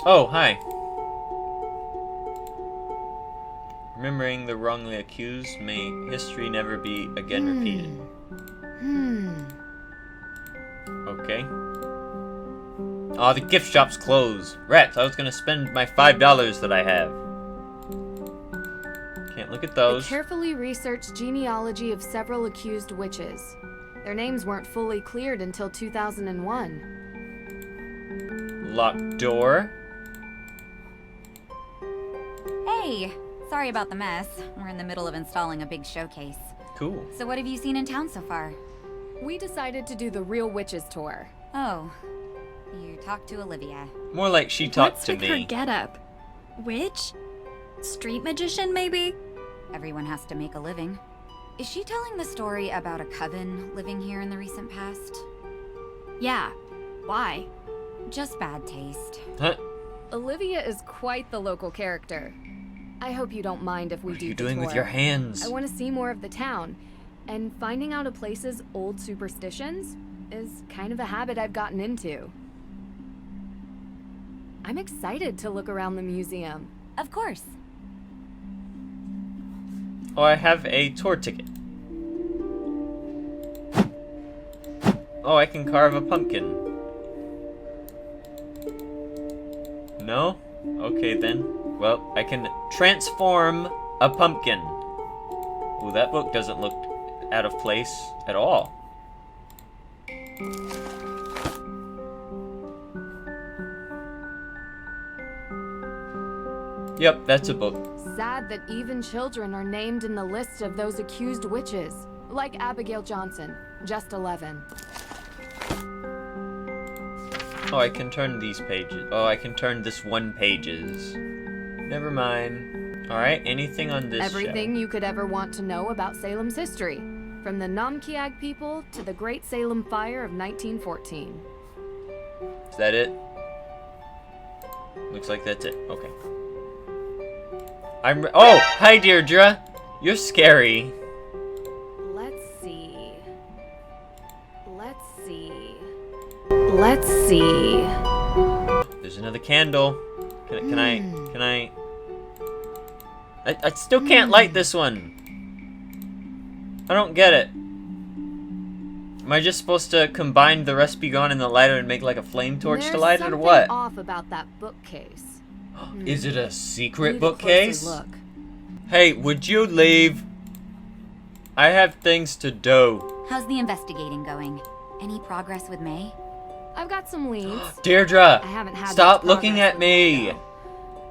Oh, hi. Remembering the wrongly accused, may history never be again repeated. Okay. Oh, the gift shop's closed. Rats, I was gonna spend my $5 that I have. Can't look at those. A carefully researched genealogy of several accused witches. Their names weren't fully cleared until 2001. Locked door. Hey, sorry about the mess. We're in the middle of installing a big showcase. Cool. So what have you seen in town so far? We decided to do the Real Witches tour. Oh, you talked to Olivia. More like she talked to What's me. with her getup? Witch? Street magician, maybe? Everyone has to make a living. Is she telling the story about a coven living here in the recent past? Yeah. Why? Just bad taste. Huh? Olivia is quite the local character. I hope you don't mind if we What do are you the doing tour. with your hands? I want to see more of the town, and finding out a place's old superstitions is kind of a habit I've gotten into. I'm excited to look around the museum. Of course. Oh, I have a tour ticket. Oh, I can carve a pumpkin. No? Okay then. Well, I can transform a pumpkin. Ooh, that book doesn't look out of place at all. Yep, that's a book. Sad that even children are named in the list of those accused witches, like Abigail Johnson, just 11. Oh, I can turn these pages. Oh, I can turn this one pages. Never mind. Alright, anything on this Everything you could ever want to know about Salem's history, from the Namkiag people to the Great Salem Fire of 1914. Is that it? Looks like that's it. Okay. Oh! Hi, Deirdre! You're scary. Let's see. Let's see. There's another candle. Can I... I still can't light this one. I don't get it. Am I just supposed to combine the recipe gone in the lighter and make like a flame torch to light it, or what? There's something off about that bookcase. Is it a secret Need a closer bookcase? look. Hey, would you leave? I have things to do. How's the investigating going? Any progress with May? I've got some leads. Deirdre, I haven't had stop much looking progress at with May, me. though.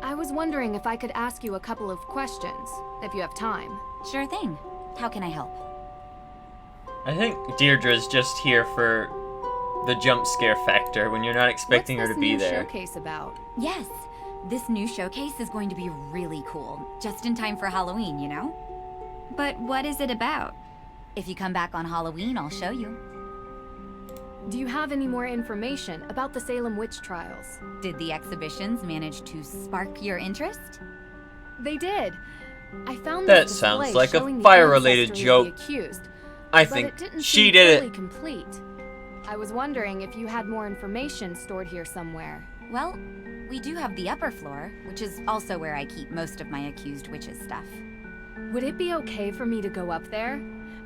I was wondering if I could ask you a couple of questions, if you have time. Sure thing. How can I help? I think Deirdre's just here for the jump scare factor when you're not expecting What's her to this be new there. showcase about? Yes, this new showcase is going to be really cool. Just in time for Halloween, you know? But what is it about? If you come back on Halloween, I'll show you. Do you have any more information about the Salem witch trials? Did the exhibitions manage to spark your interest? They did. I found That this sounds display like a showing the fire-related ancestry joke. of the accused, I but think it didn't she seem did fully it. complete. I was wondering if you had more information stored here somewhere. Well, we do have the upper floor, which is also where I keep most of my accused witches stuff. Would it be okay for me to go up there?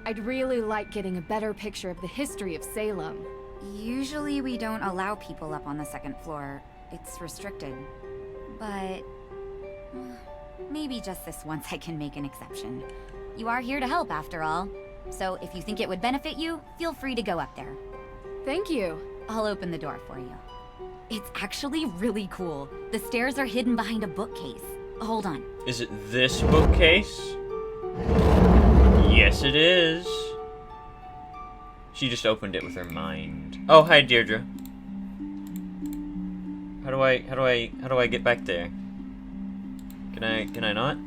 I'd really like getting a better picture of the history of Salem. Usually we don't allow people up on the second floor. It's restricted. But maybe just this once I can make an exception. You are here to help after all. So if you think it would benefit you, feel free to go up there. Thank you. I'll open the door for you. It's actually really cool. The stairs are hidden behind a bookcase. Hold on. Is it this bookcase? Yes, it is. She just opened it with her mind. Oh, hi, Deirdre. How do I get back there? Can I not?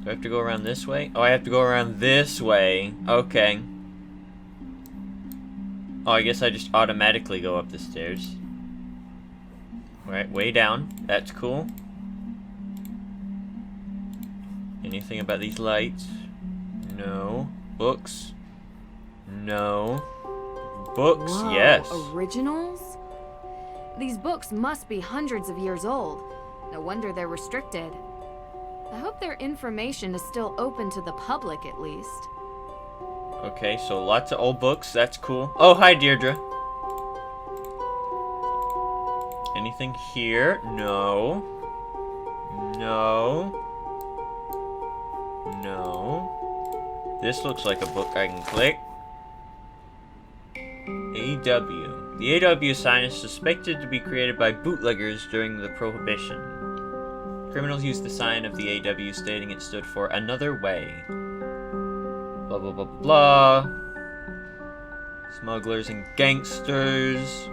Do I have to go around this way? Oh, I have to go around this way. Okay. Oh, I guess I just automatically go up the stairs. Alright, way down. That's cool. Anything about these lights? No. Books? No. Books, Whoa, yes. Originals? These books must be hundreds of years old. No wonder they're restricted. I hope their information is still open to the public, at least. Okay, so lots of old books. That's cool. Oh, hi, Deirdre. Anything here? No. No. No. This looks like a book I can click. AW. The AW sign is suspected to be created by bootleggers during the Prohibition. Criminals used the sign of the AW stating it stood for another way. Blah blah blah blah. Smugglers and gangsters.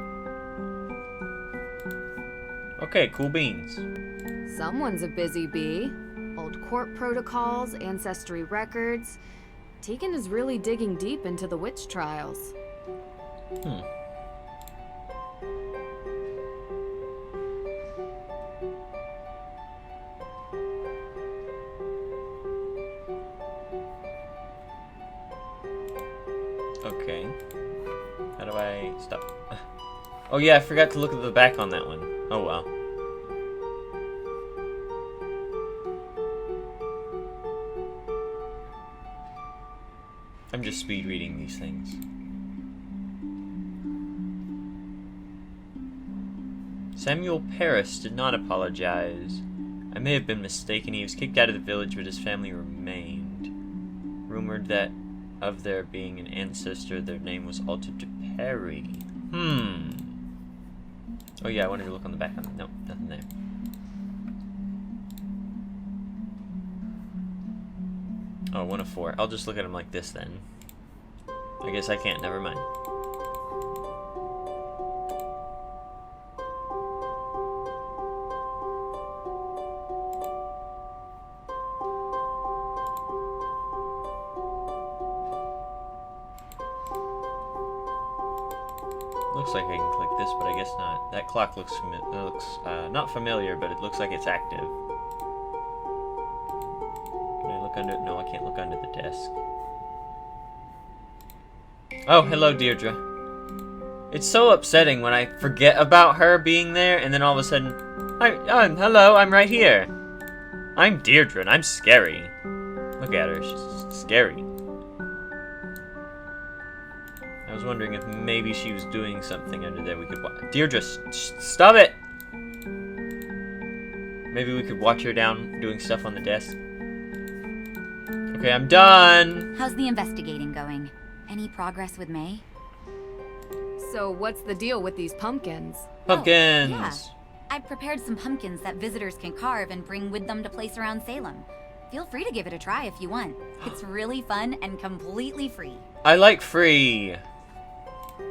Okay, cool beans. Someone's a busy bee. Old court protocols, ancestry records. Tegan is really digging deep into the witch trials. Okay. How do I stop? Oh yeah, I forgot to look at the back on that one. Oh well. I'm just speed reading these things. Samuel Paris did not apologize. I may have been mistaken. He was kicked out of the village, but his family remained. Rumored that of there being an ancestor, their name was altered to Perry. Oh yeah, I wanted to look on the back on it. Nope, nothing there. Oh, 1 of 4. I'll just look at him like this then. I guess I can't, never mind. Looks like I can click this, but I guess not. That clock looks not familiar, but it looks like it's active. Can I look under it? No, I can't look under the desk. Oh, hello, Deirdre. It's so upsetting when I forget about her being there, and then all of a sudden, hello, I'm right here. I'm Deirdre, and I'm scary. Look at her, she's scary. I was wondering if maybe she was doing something under there we could watch. Deirdre, stop it! Maybe we could watch her down doing stuff on the desk. Okay, I'm done! How's the investigating going? Any progress with May? So what's the deal with these pumpkins? Pumpkins! Oh, yeah. I've prepared some pumpkins that visitors can carve and bring with them to place around Salem. Feel free to give it a try if you want. It's really fun and completely free. I like free.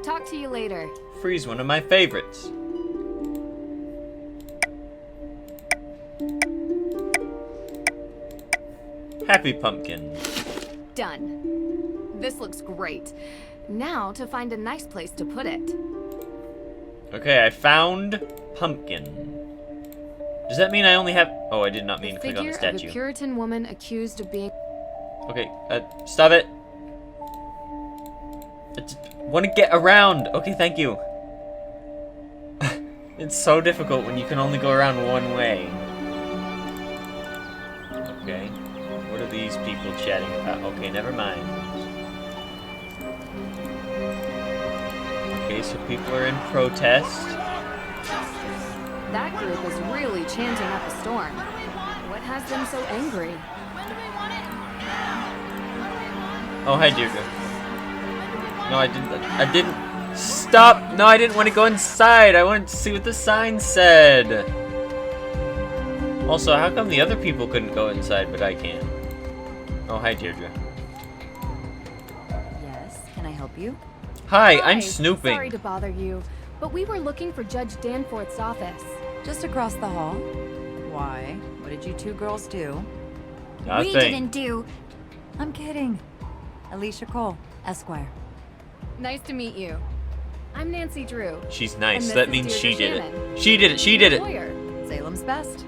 Talk to you later. Free's one of my favorites. Happy pumpkin. Done. This looks great. Now to find a nice place to put it. Okay, I found pumpkin. Does that mean I only have... Oh, I did not mean to click on the Figure of statue. a Puritan woman accused of being... Okay, stop it. I just want to get around. Okay, thank you. It's so difficult when you can only go around one way. Okay. What are these people chatting about? Okay, never mind. Okay, so people are in protest. That group is really chanting up a storm. What has them so angry? Oh, hi, Deirdre. No, I didn't. Stop! No, I didn't want to go inside. I wanted to see what the sign said. Also, how come the other people couldn't go inside, but I can? Oh, hi, Deirdre. Yes, can I help you? Hi, I'm snooping. Sorry to bother you, but we were looking for Judge Danforth's office. Just across the hall. Why? What did you two girls do? Nothing. We didn't do... I'm kidding. Alicia Cole, Esquire. Nice to meet you. I'm Nancy Drew. She's nice. And this That is means she Deirdre did it. Shannon. She did it. She did it. Lawyer. Salem's best.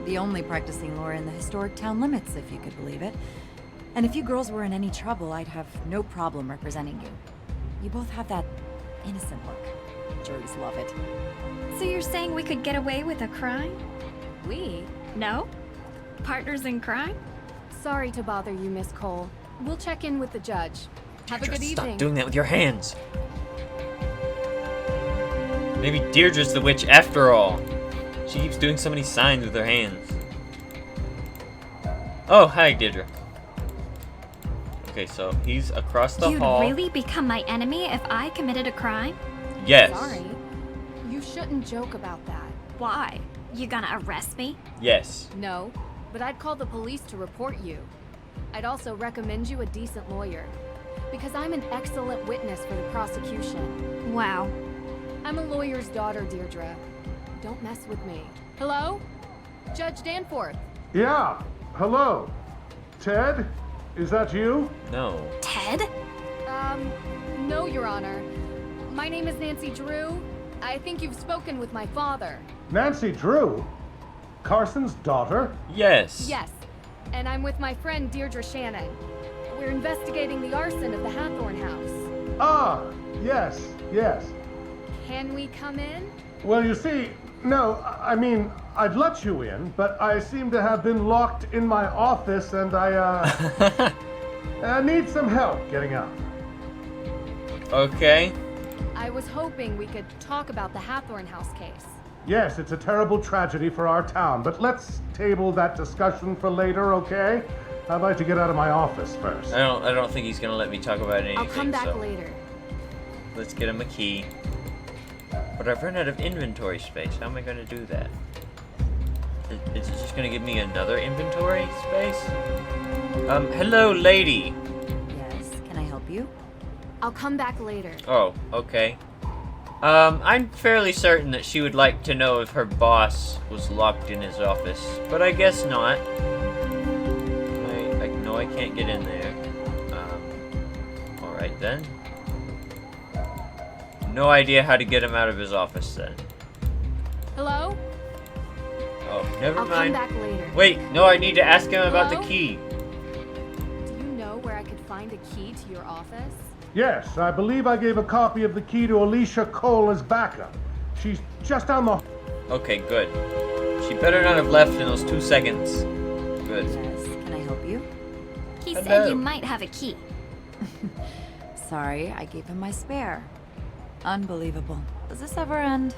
The only practicing lawyer in the historic town limits, if you could believe it. And if you girls were in any trouble, I'd have no problem representing you. You both have that innocent look. Juries love it. So you're saying we could get away with a crime? We? No? Partners in crime? Sorry to bother you, Miss Cole. We'll check in with the judge. Have a good Just evening. stop doing that with your hands. Maybe Deirdre's the witch after all. She keeps doing so many signs with her hands. Oh, hi, Deirdre. Okay, so he's across the You'd hall. really become my enemy if I committed a crime? Yes. Sorry. You shouldn't joke about that. Why? You gonna arrest me? Yes. No, but I'd call the police to report you. I'd also recommend you a decent lawyer, because I'm an excellent witness for the prosecution. Wow. I'm a lawyer's daughter, Deirdre. Don't mess with me. Hello? Judge Danforth. Yeah, hello. Ted? Is that you? No. Ted? No, Your Honor. My name is Nancy Drew. I think you've spoken with my father. Nancy Drew? Carson's daughter? Yes. Yes, and I'm with my friend Deirdre Shannon. We're investigating the arson of the Hathorn house. Ah, yes, yes. Can we come in? Well, you see, no, I mean, I'd let you in, but I seem to have been locked in my office and I need some help getting out. Okay. I was hoping we could talk about the Hathorn house case. Yes, it's a terrible tragedy for our town, but let's table that discussion for later, okay? I'd like to get out of my office first. I don't think he's gonna let me talk about anything. I'll come back so later. let's get him a key. But I've run out of inventory space. How am I gonna do that? Is it just gonna give me another inventory space? Hello, lady. Yes, can I help you? I'll come back later. Oh, okay. I'm fairly certain that she would like to know if her boss was locked in his office, but I guess not. I know I can't get in there. Alright then. No idea how to get him out of his office then. Hello? Oh, never I'll come mind. back later. Wait, no, I need to ask him about the Hello? key. Do you know where I could find a key to your office? Yes, I believe I gave a copy of the key to Alicia Cole as backup. She's just down the... Okay, good. She better not have left in those 2 seconds. Good. Yes, can I help you? He Hello. said you might have a key. Sorry, I gave him my spare. Unbelievable. Does this ever end?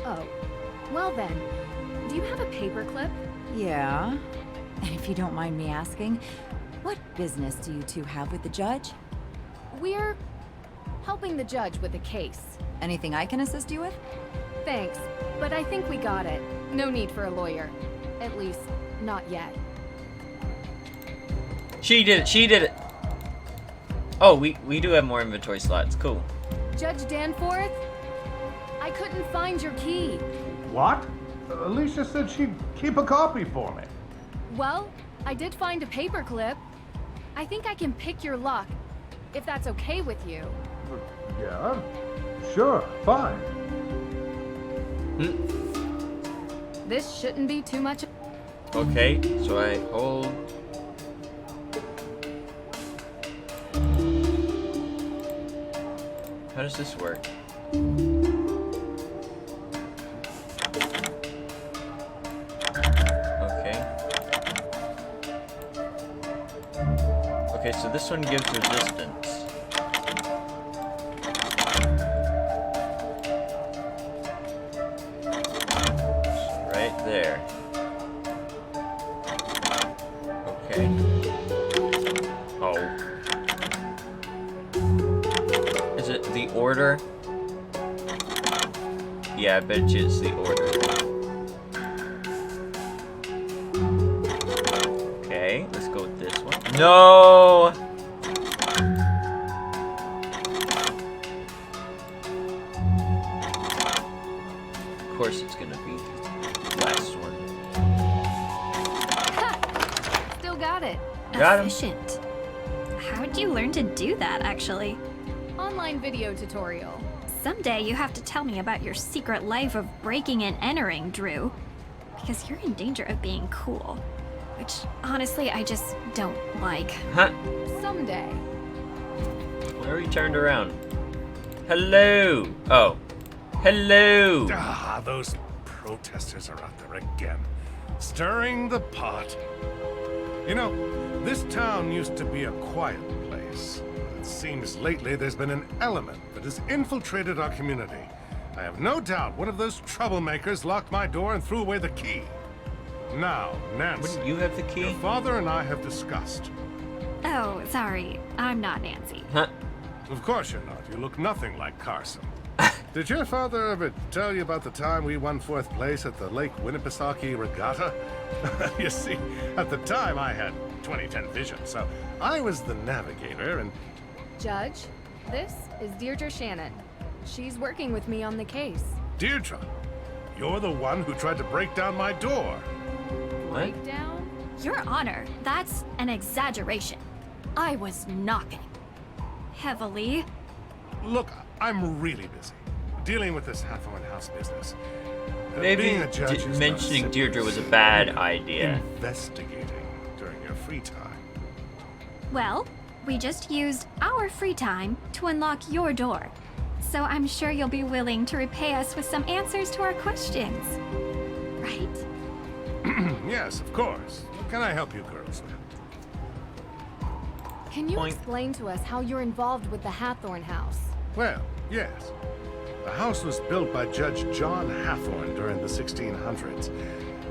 Oh, well then. Do you have a paperclip? Yeah. And if you don't mind me asking, what business do you two have with the judge? We're helping the judge with the case. Anything I can assist you with? Thanks, but I think we got it. No need for a lawyer. At least, not yet. She did it. She did it. Oh, we do have more inventory slots. Cool. Judge Danforth? I couldn't find your key. What? Alicia said she'd keep a copy for me. Well, I did find a paperclip. I think I can pick your lock, if that's okay with you. Yeah, sure, fine. This shouldn't be too much. Okay, so I hold. How does this work? Okay. Okay, so this one gives resistance. Right there. Okay. Oh. Is it the order? Yeah, I bet you it's the order. Okay, let's go with this one. No! Of course it's gonna be the last one. Still got it. Got him. Efficient. How'd you learn to do that, actually? Online video tutorial. Someday you have to tell me about your secret life of breaking and entering, Drew. Because you're in danger of being cool. Which, honestly, I just don't like. Huh? Someday. Where he turned around? Hello! Oh. Hello. Ah, those protesters are out there again, stirring the pot. You know, this town used to be a quiet place. It seems lately there's been an element that has infiltrated our community. I have no doubt one of those troublemakers locked my door and threw away the key. Now, Nancy, Wouldn't you have the key? your father and I have discussed. Oh, sorry. I'm not Nancy. Huh? Of course you're not. You look nothing like Carson. Did your father ever tell you about the time we won 4th place at the Lake Winnipesaukee Regatta? You see, at the time I had 20/10 vision, so I was the navigator and... Judge, this is Deirdre Shannon. She's working with me on the case. Deirdre, you're the one who tried to break down my door. What? Breakdown? Your Honor, that's an exaggeration. I was knocking. Heavily. Look, I'm really busy dealing with this Hathorn House business. Maybe Being a judge is not mentioning simply Deirdre was a sitting bad there idea. Investigating during your free time. Well, we just used our free time to unlock your door. So I'm sure you'll be willing to repay us with some answers to our questions. Right? Yes, of course. What can I help you girls with? Can you Point. explain to us how you're involved with the Hathorn House? Well, yes. The house was built by Judge John Hathorn during the 1600s,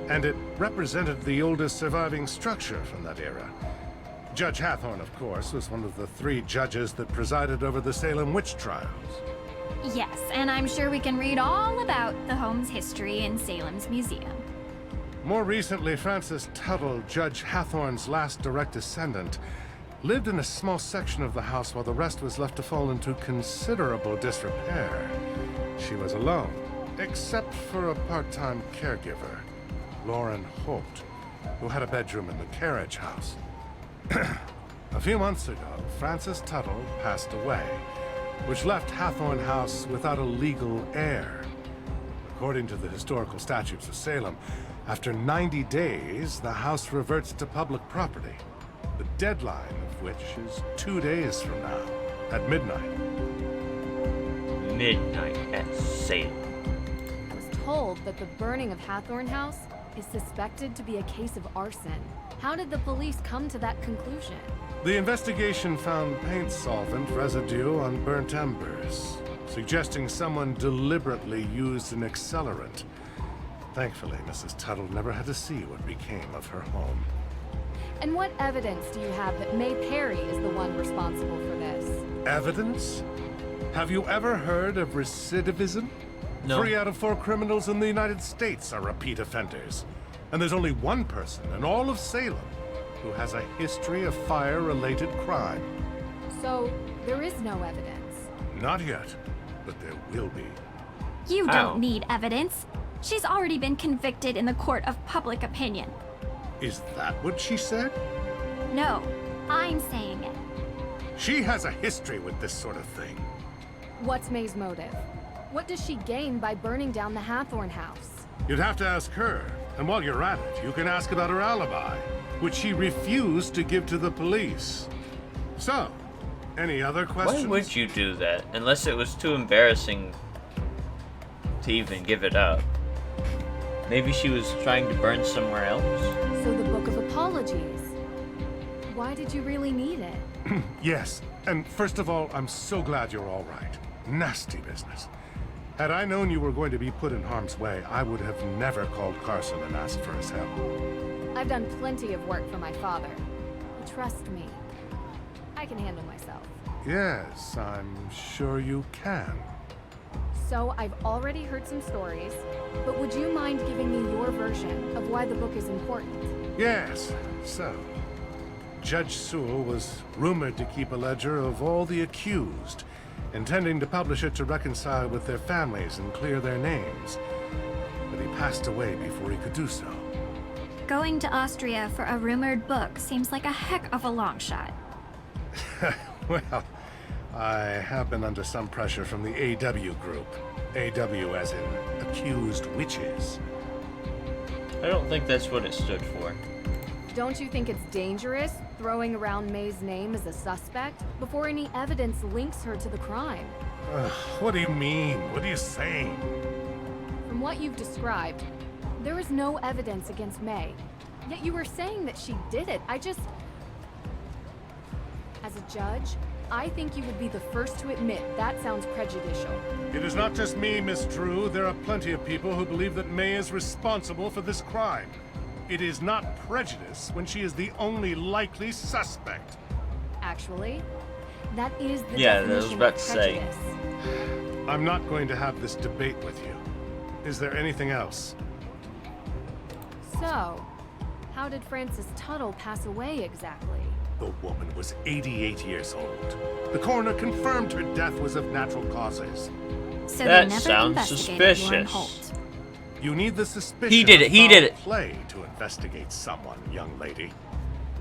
and it represented the oldest surviving structure from that era. Judge Hathorn, of course, was one of the 3 judges that presided over the Salem witch trials. Yes, and I'm sure we can read all about the home's history in Salem's museum. More recently, Francis Tuttle, Judge Hathorn's last direct descendant, lived in a small section of the house while the rest was left to fall into considerable disrepair. She was alone, except for a part-time caregiver, Lauren Holt, who had a bedroom in the carriage house. A few months ago, Francis Tuttle passed away, which left Hathorn House without a legal heir. According to the historical statutes of Salem, after 90 days, the house reverts to public property, the deadline of which is 2 days from now, at midnight. Midnight at Salem. I was told that the burning of Hathorn House is suspected to be a case of arson. How did the police come to that conclusion? The investigation found paint solvent residue on burnt embers, suggesting someone deliberately used an accelerant. Thankfully, Mrs. Tuttle never had to see what became of her home. And what evidence do you have that May Perry is the one responsible for this? Evidence? Have you ever heard of recidivism? No. 3 out of 4 criminals in the United States are repeat offenders. And there's only one person in all of Salem who has a history of fire-related crime. So, there is no evidence. Not yet, but there will be. You How? don't need evidence. She's already been convicted in the court of public opinion. Is that what she said? No, I'm saying it. She has a history with this sort of thing. What's May's motive? What does she gain by burning down the Hathorn House? You'd have to ask her. And while you're at it, you can ask about her alibi, which she refused to give to the police. So, any other questions? Why would you do that? Unless it was too embarrassing to even give it up. Maybe she was trying to burn somewhere else? So the Book of Apologies. Why did you really need it? Yes, and first of all, I'm so glad you're all right. Nasty business. Had I known you were going to be put in harm's way, I would have never called Carson and asked for his help. I've done plenty of work for my father. Trust me. I can handle myself. Yes, I'm sure you can. So I've already heard some stories, but would you mind giving me your version of why the book is important? Yes, so. Judge Sewell was rumored to keep a ledger of all the accused, intending to publish it to reconcile with their families and clear their names. But he passed away before he could do so. Going to Austria for a rumored book seems like a heck of a long shot. Well, I have been under some pressure from the AW group. AW as in accused witches. I don't think that's what it stood for. Don't you think it's dangerous throwing around May's name as a suspect before any evidence links her to the crime? What do you mean? What are you saying? From what you've described, there is no evidence against May. Yet you were saying that she did it. As a judge, I think you would be the first to admit that sounds prejudicial. It is not just me, Miss Drew. There are plenty of people who believe that May is responsible for this crime. It is not prejudice when she is the only likely suspect. Actually, that is the Yeah, I was definition about of to say. prejudice. I'm not going to have this debate with you. Is there anything else? So, how did Frances Tuttle pass away exactly? The woman was 88 years old. The coroner confirmed her death was of natural causes. So That they never sounds investigated Lauren suspicious. Holt. You need the suspicion He did it, of he foul did it. play to investigate someone, young lady.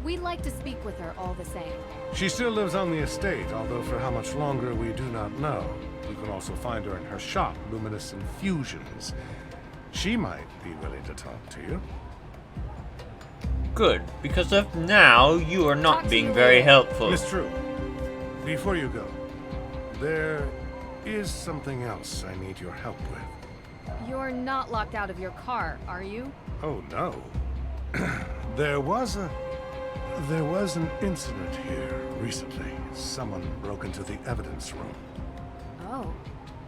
We'd like to speak with her all the same. She still lives on the estate, although for how much longer we do not know. You can also find her in her shop, Luminous Infusions. She might be willing to talk to you. Good, because of now, you are Talk not to being you very later. helpful. Miss Drew, before you go, there is something else I need your help with. You're not locked out of your car, are you? Oh, no. There was an incident here recently. Someone broke into the evidence room. Oh.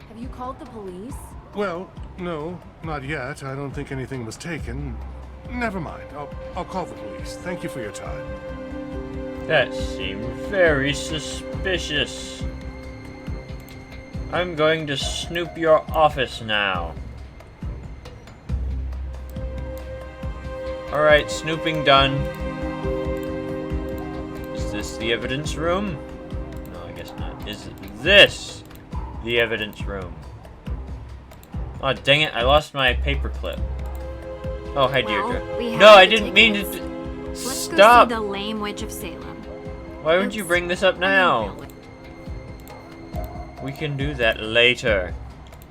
Have you called the police? Well, no, not yet. I don't think anything was taken. Never mind. I'll call the police. Thank you for your time. That seemed very suspicious. I'm going to snoop your office now. Alright, snooping done. Is this the evidence room? No, I guess not. Is this the evidence room? Oh, dang it, I lost my paperclip. Oh, hi, Deirdre. Well, we have No, I the didn't mean to. tickets. Let's Stop! go see the Lame Witch of Salem. Why would you Oops. bring this up now? Really. We can do that later.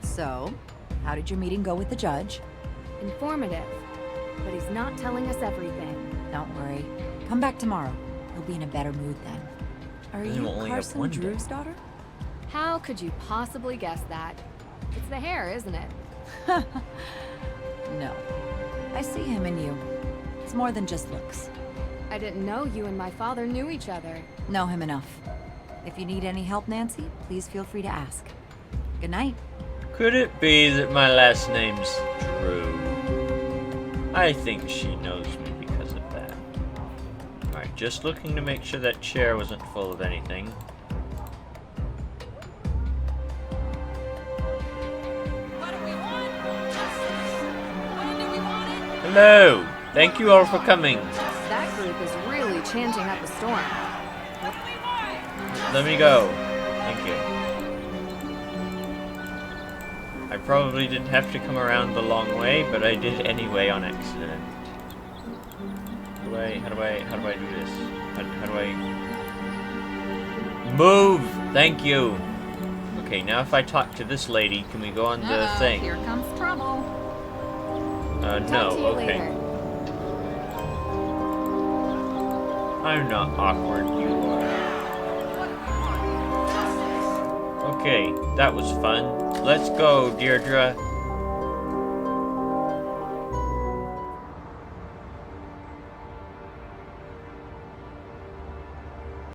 So, how did your meeting go with the judge? Informative. But he's not telling us everything. Don't worry. Come back tomorrow. He'll be in a better mood then. Are Then you we'll only have Carson one day. Drew's daughter? How could you possibly guess that? It's the hair, isn't it? No. I see him in you. It's more than just looks. I didn't know you and my father knew each other. Know him enough. If you need any help, Nancy, please feel free to ask. Good night. Could it be that my last name's Drew? I think she knows me because of that. Alright, just looking to make sure that chair wasn't full of anything. Hello! Thank you all for coming. That group is really chanting up a storm. Let me go. Thank you. I probably didn't have to come around the long way, but I did anyway on accident. How do I do this? How do I... Move! Thank you! Okay, now if I talk to this lady, can we go on the thing? Here comes trouble. No, Talk to you okay. later. I'm not awkward, you are. Okay, that was fun. Let's go, Deirdre.